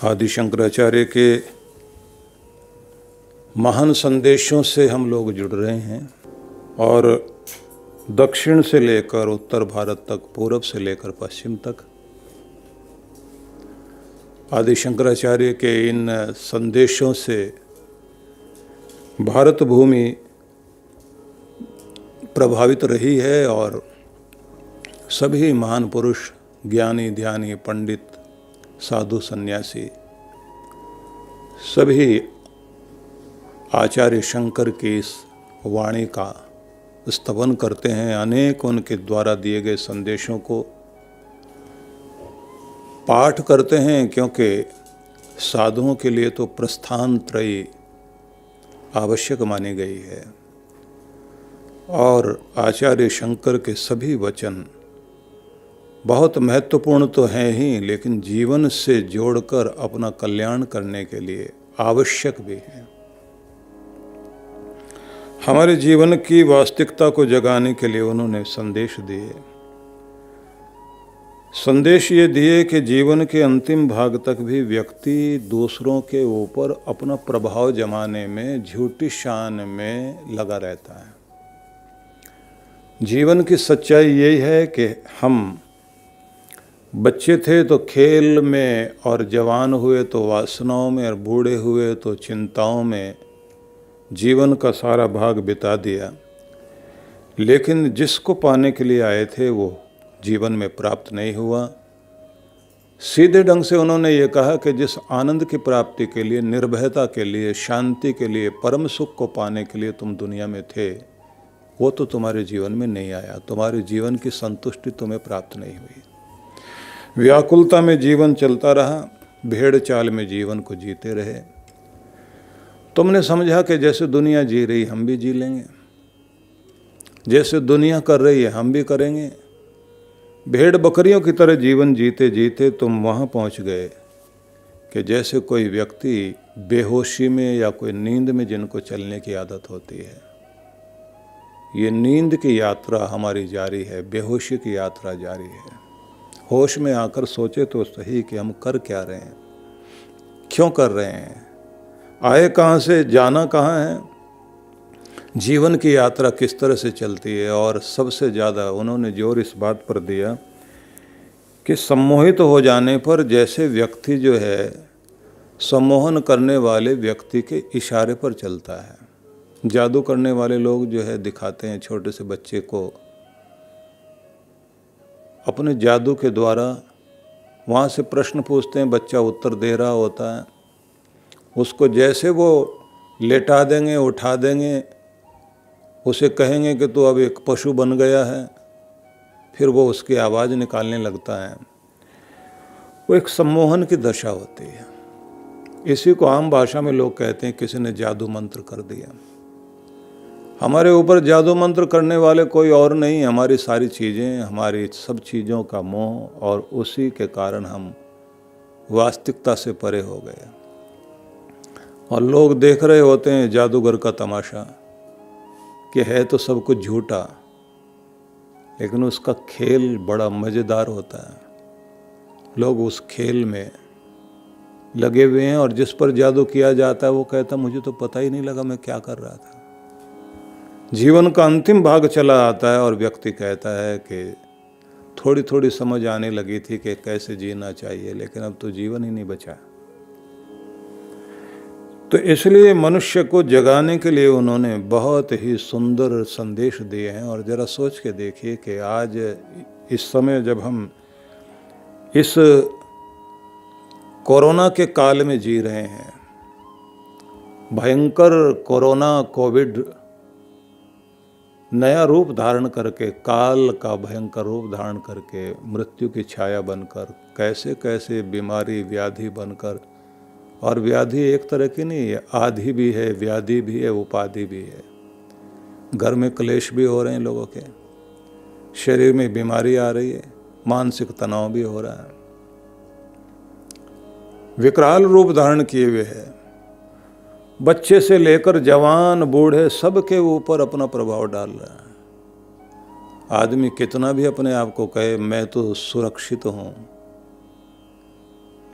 आदि शंकराचार्य के महान संदेशों से हम लोग जुड़ रहे हैं और दक्षिण से लेकर उत्तर भारत तक, पूरब से लेकर पश्चिम तक आदि शंकराचार्य के इन संदेशों से भारत भूमि प्रभावित रही है और सभी महान पुरुष, ज्ञानी, ध्यानी, पंडित, साधु, सन्यासी सभी आचार्य शंकर की इस वाणी का स्तवन करते हैं। अनेक उनके द्वारा दिए गए संदेशों को पाठ करते हैं, क्योंकि साधुओं के लिए तो प्रस्थान त्रयी आवश्यक मानी गई है और आचार्य शंकर के सभी वचन बहुत महत्वपूर्ण तो हैं ही, लेकिन जीवन से जोड़कर अपना कल्याण करने के लिए आवश्यक भी हैं। हमारे जीवन की वास्तविकता को जगाने के लिए उन्होंने संदेश दिए। संदेश ये दिए कि जीवन के अंतिम भाग तक भी व्यक्ति दूसरों के ऊपर अपना प्रभाव जमाने में, झूठी शान में लगा रहता है। जीवन की सच्चाई यही है कि हम बच्चे थे तो खेल में, और जवान हुए तो वासनाओं में, और बूढ़े हुए तो चिंताओं में जीवन का सारा भाग बिता दिया, लेकिन जिसको पाने के लिए आए थे वो जीवन में प्राप्त नहीं हुआ। सीधे ढंग से उन्होंने ये कहा कि जिस आनंद की प्राप्ति के लिए, निर्भयता के लिए, शांति के लिए, परम सुख को पाने के लिए तुम दुनिया में थे, वो तो तुम्हारे जीवन में नहीं आया। तुम्हारे जीवन की संतुष्टि तुम्हें प्राप्त नहीं हुई। व्याकुलता में जीवन चलता रहा, भेड़ चाल में जीवन को जीते रहे। तुमने समझा कि जैसे दुनिया जी रही हम भी जी लेंगे, जैसे दुनिया कर रही है हम भी करेंगे। भेड़ बकरियों की तरह जीवन जीते जीते तुम वहाँ पहुँच गए कि जैसे कोई व्यक्ति बेहोशी में या कोई नींद में जिनको चलने की आदत होती है। ये नींद की यात्रा हमारी जारी है, बेहोशी की यात्रा जारी है। होश में आकर सोचे तो सही कि हम कर क्या रहे हैं, क्यों कर रहे हैं, आए कहाँ से, जाना कहाँ है, जीवन की यात्रा किस तरह से चलती है। और सबसे ज़्यादा उन्होंने जोर इस बात पर दिया कि सम्मोहित हो जाने पर जैसे व्यक्ति जो है सम्मोहन करने वाले व्यक्ति के इशारे पर चलता है। जादू करने वाले लोग जो है दिखाते हैं छोटे से बच्चे को, अपने जादू के द्वारा वहाँ से प्रश्न पूछते हैं, बच्चा उत्तर दे रहा होता है। उसको जैसे वो लेटा देंगे, उठा देंगे, उसे कहेंगे कि तू अब एक पशु बन गया है, फिर वो उसकी आवाज़ निकालने लगता है। वो एक सम्मोहन की दशा होती है। इसी को आम भाषा में लोग कहते हैं किसी ने जादू मंत्र कर दिया। हमारे ऊपर जादू मंत्र करने वाले कोई और नहीं, हमारी सारी चीज़ें, हमारी सब चीज़ों का मोह, और उसी के कारण हम वास्तविकता से परे हो गए। और लोग देख रहे होते हैं जादूगर का तमाशा कि है तो सब कुछ झूठा, लेकिन उसका खेल बड़ा मज़ेदार होता है। लोग उस खेल में लगे हुए हैं और जिस पर जादू किया जाता है वो कहता मुझे तो पता ही नहीं लगा मैं क्या कर रहा था। जीवन का अंतिम भाग चला आता है और व्यक्ति कहता है कि थोड़ी थोड़ी समझ आने लगी थी कि कैसे जीना चाहिए, लेकिन अब तो जीवन ही नहीं बचा। तो इसलिए मनुष्य को जगाने के लिए उन्होंने बहुत ही सुंदर संदेश दिए हैं। और ज़रा सोच के देखिए कि आज इस समय जब हम इस कोरोना के काल में जी रहे हैं, भयंकर कोरोना, कोविड नया रूप धारण करके, काल का भयंकर रूप धारण करके, मृत्यु की छाया बनकर, कैसे कैसे बीमारी, व्याधि बनकर, और व्याधि एक तरह की नहीं है, आधि भी है, व्याधि भी है, उपाधि भी है। घर में क्लेश भी हो रहे हैं लोगों के, शरीर में बीमारी आ रही है, मानसिक तनाव भी हो रहा है, विकराल रूप धारण किए हुए है। बच्चे से लेकर जवान, बूढ़े, सबके ऊपर अपना प्रभाव डाल रहा है। आदमी कितना भी अपने आप को कहे मैं तो सुरक्षित हूँ,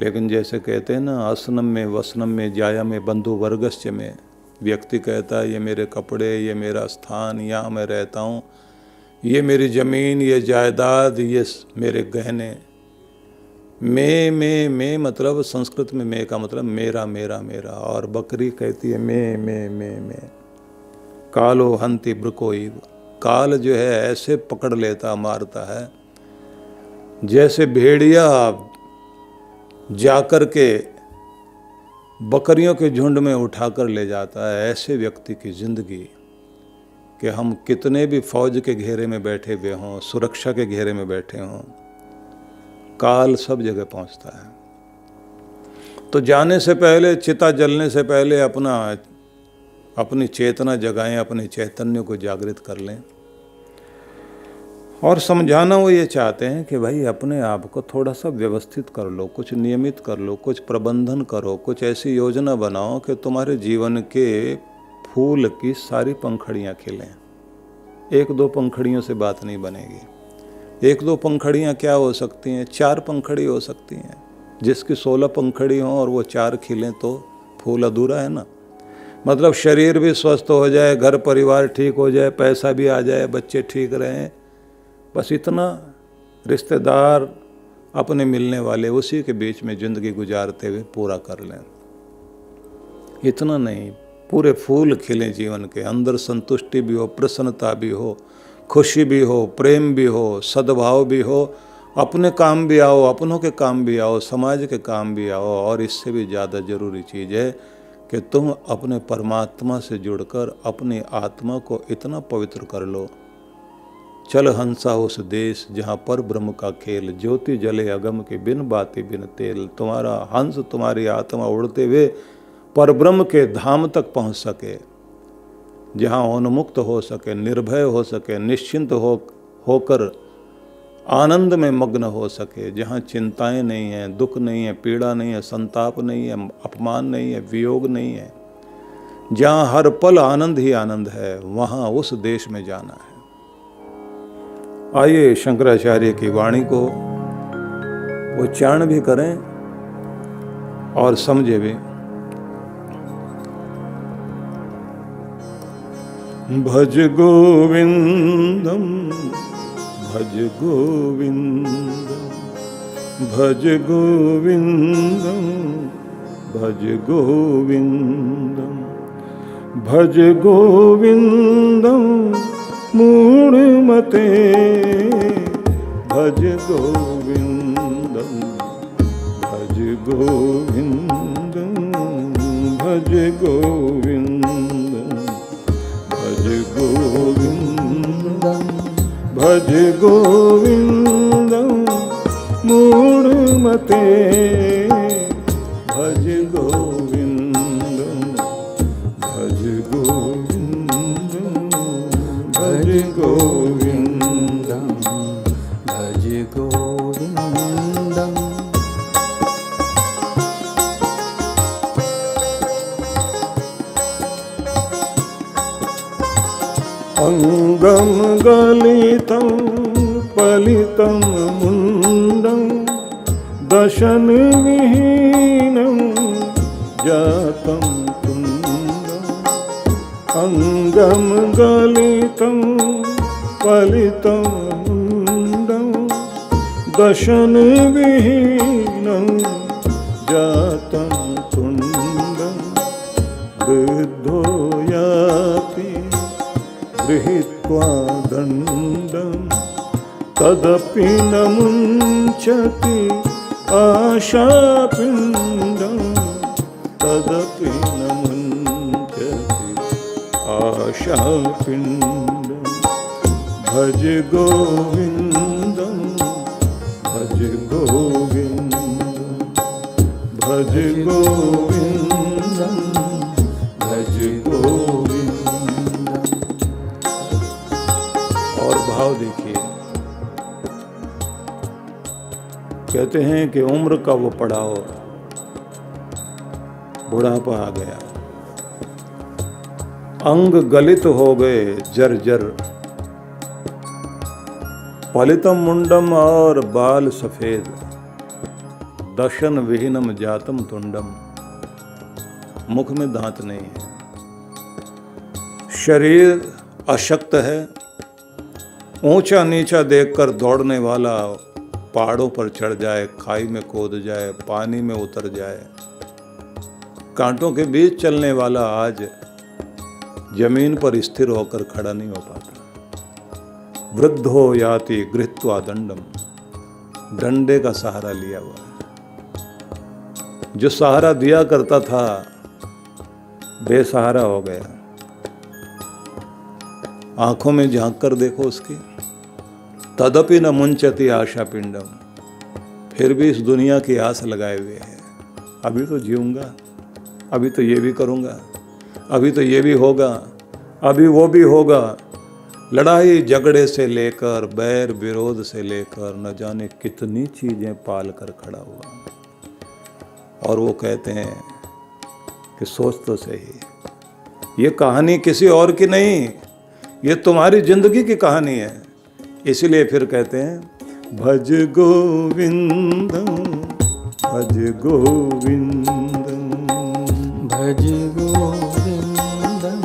लेकिन जैसे कहते हैं ना, असनम में वसनम में जाया में बंधु वर्गस्य में, व्यक्ति कहता है ये मेरे कपड़े, ये मेरा स्थान, यहाँ मैं रहता हूँ, ये मेरी ज़मीन, ये जायदाद, ये मेरे गहने। मैं मतलब संस्कृत में मैं का मतलब मेरा मेरा मेरा, और बकरी कहती है मैं। कालो हंति ब्रुकोई, काल जो है ऐसे पकड़ लेता, मारता है, जैसे भेड़िया जाकर के बकरियों के झुंड में उठाकर ले जाता है। ऐसे व्यक्ति की जिंदगी कि हम कितने भी फौज के घेरे में बैठे हुए हों, सुरक्षा के घेरे में बैठे हों, काल सब जगह पहुंचता है। तो जाने से पहले, चिता जलने से पहले अपनी चेतना जगाएं, अपने चैतन्य को जागृत कर लें। और समझाना वो ये चाहते हैं कि भाई अपने आप को थोड़ा सा व्यवस्थित कर लो, कुछ नियमित कर लो, कुछ प्रबंधन करो, कुछ ऐसी योजना बनाओ कि तुम्हारे जीवन के फूल की सारी पंखड़ियाँ खिलें। एक दो पंखड़ियों से बात नहीं बनेगी। एक दो पंखड़ियाँ क्या हो सकती हैं? 4 पंखड़ी हो सकती हैं। जिसकी 16 पंखड़ी हों और वो 4 खिलें तो फूल अधूरा है ना। मतलब शरीर भी स्वस्थ हो जाए, घर परिवार ठीक हो जाए, पैसा भी आ जाए, बच्चे ठीक रहें, बस इतना, रिश्तेदार अपने मिलने वाले उसी के बीच में ज़िंदगी गुजारते हुए पूरा कर लें। इतना नहीं, पूरे फूल खिलें जीवन के अंदर, संतुष्टि भी हो, प्रसन्नता भी हो, खुशी भी हो, प्रेम भी हो, सद्भाव भी हो, अपने काम भी आओ, अपनों के काम भी आओ, समाज के काम भी आओ। और इससे भी ज़्यादा ज़रूरी चीज़ है कि तुम अपने परमात्मा से जुड़कर अपनी आत्मा को इतना पवित्र कर लो। चल हंसा उस देश जहाँ पर ब्रह्म का खेल, ज्योति जले अगम के बिन बाती बिन तेल। तुम्हारा हंस, तुम्हारी आत्मा उड़ते हुए पर ब्रह्म के धाम तक पहुँच सके, जहाँ उन्मुक्त हो सके, निर्भय हो सके, निश्चिंत होकर आनंद में मग्न हो सके, जहाँ चिंताएं नहीं हैं, दुख नहीं है, पीड़ा नहीं है, संताप नहीं है, अपमान नहीं है, वियोग नहीं है, जहाँ हर पल आनंद ही आनंद है, वहाँ उस देश में जाना है। आइए शंकराचार्य की वाणी को उच्चारण भी करें और समझे भी। भज गोविंदम भज गोविंदम भज गोविंदम भज गोविंदम भज गोविंदम मूढ़मते भज गोविंदम भज गोविंदम भज गोविंदम भज गोविंदम भज गोविंदम मूढ़मते भज गोविंदम भज गोविंदम भज गोविंदम भज गोविंदम। अंगम गलितं पलितं मुंडं दशन विहीनं जातं तुंडं। अंगम गलितं पलितं मुंडं दशन विहीनं जातं तुंडं। वृद्धो याति गृहीत्वा दण्डं तदपि न मुञ्चति आशापिण्डं तदपि न मुञ्चति आशापिण्डं। भज गोविन्दं भज गोविन्दं भज गोविन्दं भज गोविन्दं। और भाव देखिए, कहते हैं कि उम्र का वो पड़ाव, बुढ़ापा आ गया, अंग गलित हो गए जर्जर, पलितम मुंडम और बाल सफेद, दशन विहीनम जातम तुंडम, मुख में दांत नहीं है, शरीर अशक्त है, ऊंचा नीचा देखकर दौड़ने वाला पहाड़ों पर चढ़ जाए, खाई में कूद जाए, पानी में उतर जाए, कांटों के बीच चलने वाला आज जमीन पर स्थिर होकर खड़ा नहीं हो पाता। वृद्धो याति गृहीत्वा दंडम, डंडे का सहारा लिया हुआ है। जो सहारा दिया करता था बेसहारा हो गया। आंखों में झांक कर देखो उसकी, तदपि न मुंचती आशा पिंडम, फिर भी इस दुनिया की आस लगाए हुए है। अभी तो जीऊंगा, अभी तो ये भी करूंगा, अभी तो ये भी होगा, अभी वो भी होगा। लड़ाई झगड़े से लेकर बैर विरोध से लेकर न जाने कितनी चीजें पाल कर खड़ा हुआ। और वो कहते हैं कि सोच तो सही, ये कहानी किसी और की नहीं, ये तुम्हारी जिंदगी की कहानी है। इसीलिए फिर कहते हैं भज गोविंदम, भज गोविंदम, भज गोविंदम,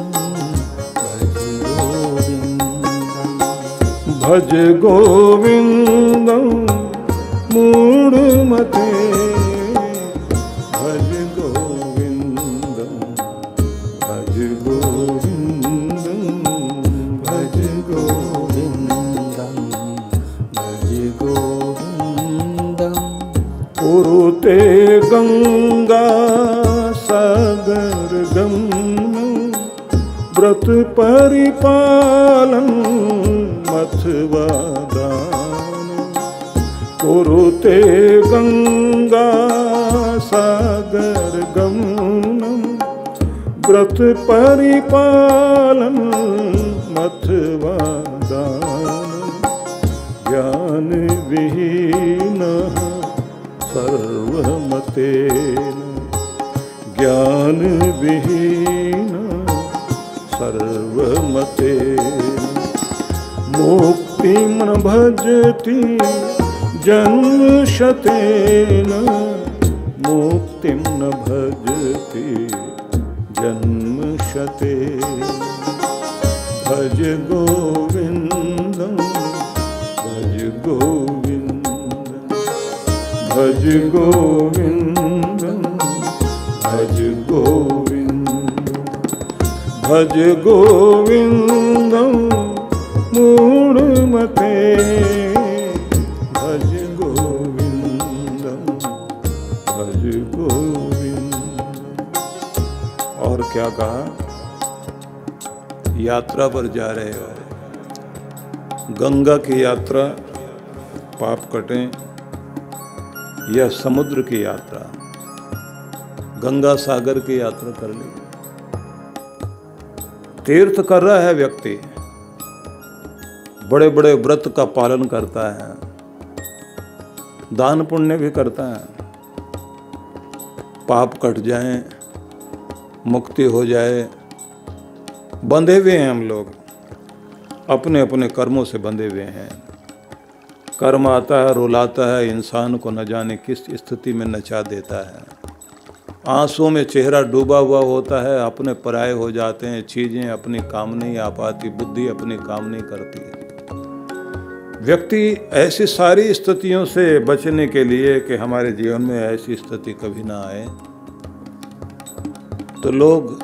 भज गोविंदम, भज गोविंदम मूढ़मते, भज गोविंदम, भज गोविंदम, भज गोविंदम, भज गोविंदम। कुरुते गंगा सागर गमनं, व्रत परिपालन मथवा दान। कुरुते गंगा सागर गमनं, व्रत परिपालन मथवा दान। ज्ञान विहीनः सर्वमतेन, ज्ञान विहीन सर्वमतेन। मुक्तिं न भजति जन्म शतेन, मुक्तिं न भजति जन्म शतेन। भज गोविंदम, भज गोविंदम, भज गोविंदम, भज गोविंदम, भज गोविंदम मूढ़मते, भज गोविंदम, भज गोविंदम। और क्या कहा? यात्रा पर जा रहे हो, गंगा की यात्रा, पाप कटें, या समुद्र की यात्रा, गंगा सागर की यात्रा कर ली। तीर्थ कर रहा है व्यक्ति, बड़े बड़े व्रत का पालन करता है, दान पुण्य भी करता है, पाप कट जाए, मुक्ति हो जाए। बंधे हुए हैं हम लोग, अपने अपने कर्मों से बंधे हुए हैं। कर्म आता है, रुलाता है, इंसान को न जाने किस स्थिति में नचा देता है। आंसुओं में चेहरा डूबा हुआ होता है, अपने पराये हो जाते हैं, चीजें अपनी काम नहीं आ पाती, बुद्धि अपनी काम नहीं करती। व्यक्ति ऐसी सारी स्थितियों से बचने के लिए कि हमारे जीवन में ऐसी स्थिति कभी ना आए, तो लोग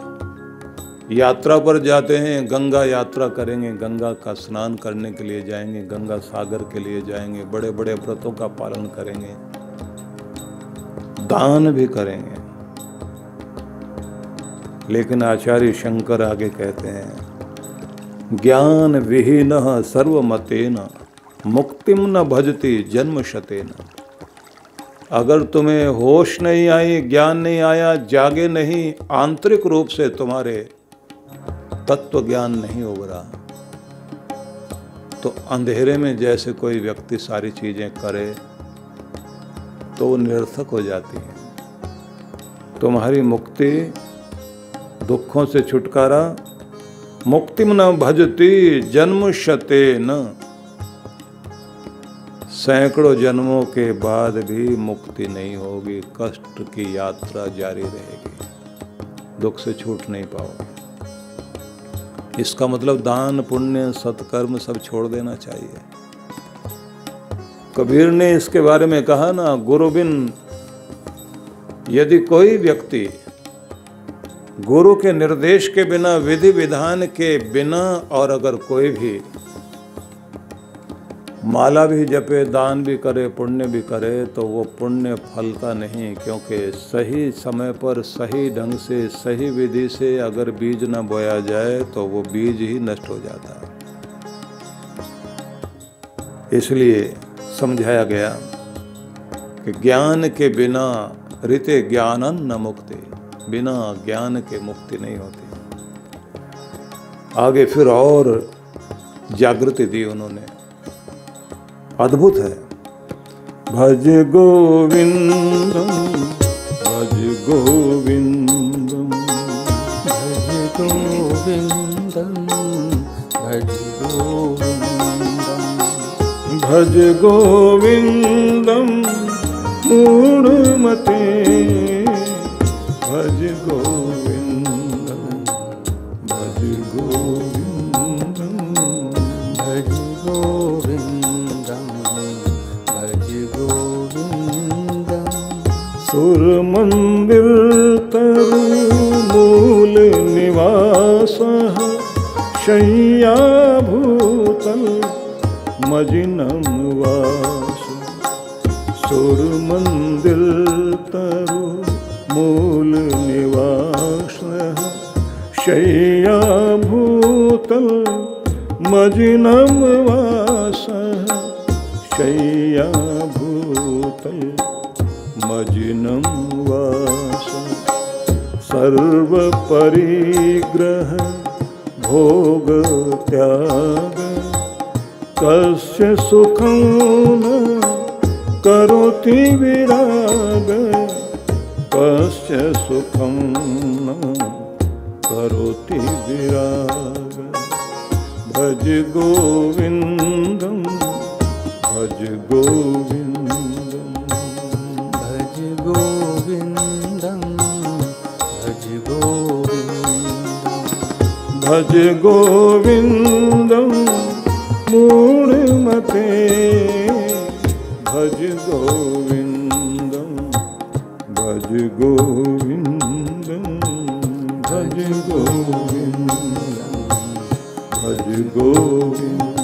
यात्रा पर जाते हैं, गंगा यात्रा करेंगे, गंगा का स्नान करने के लिए जाएंगे, गंगा सागर के लिए जाएंगे, बड़े बड़े व्रतों का पालन करेंगे, दान भी करेंगे। लेकिन आचार्य शंकर आगे कहते हैं ज्ञान विहीनः सर्वमतेन, मुक्तिम न भजति जन्म शतेन। अगर तुम्हें होश नहीं आई, ज्ञान नहीं आया, जागे नहीं, आंतरिक रूप से तुम्हारे तत्व ज्ञान नहीं उभरा, तो अंधेरे में जैसे कोई व्यक्ति सारी चीजें करे तो वो निरर्थक हो जाती है। तुम्हारी मुक्ति, दुखों से छुटकारा, मुक्तिम न भजति जन्म शतेन, सैकड़ों जन्मों के बाद भी मुक्ति नहीं होगी, कष्ट की यात्रा जारी रहेगी, दुख से छूट नहीं पाओगे। इसका मतलब दान पुण्य सत्कर्म सब छोड़ देना चाहिए। कबीर ने इसके बारे में कहा ना, गुरु बिन यदि कोई व्यक्ति गुरु के निर्देश के बिना, विधि विधान के बिना, और अगर कोई भी माला भी जपे, दान भी करे, पुण्य भी करे, तो वो पुण्य फलता नहीं, क्योंकि सही समय पर सही ढंग से सही विधि से अगर बीज न बोया जाए तो वो बीज ही नष्ट हो जाता है। इसलिए समझाया गया कि ज्ञान के बिना ऋते ज्ञानन न मुक्ति, बिना ज्ञान के मुक्ति नहीं होती। आगे फिर और जागृति दी उन्होंने, अद्भुत है। भज गोविंदम भज गोविंदम भज गोविंदम भज गोविंदम भज गोविंदम मूढ़मते भज गोविंदम भज गोविंदम भज गोविंदम भज गोविंदम सुर मंदिर तरु मूल निवास शय्या भूतल मजिनम वास। सुर मंदिर तरु मूल निवास शय्या भूतल मजिनम वास। शय्या भूतल मजिनम वास। सर्व परिग्रह भोग त्याग कस्य सुखं न करोति विराग। कस्य सुखं न करोति विराग। भज गोविंदम भज गोविंदम भज गोविंदम भज गोविंदम भज गोविंदम मूढ़मते भज गोविंदम भज गोविंदम भज गोविंदम भज गोविंदम।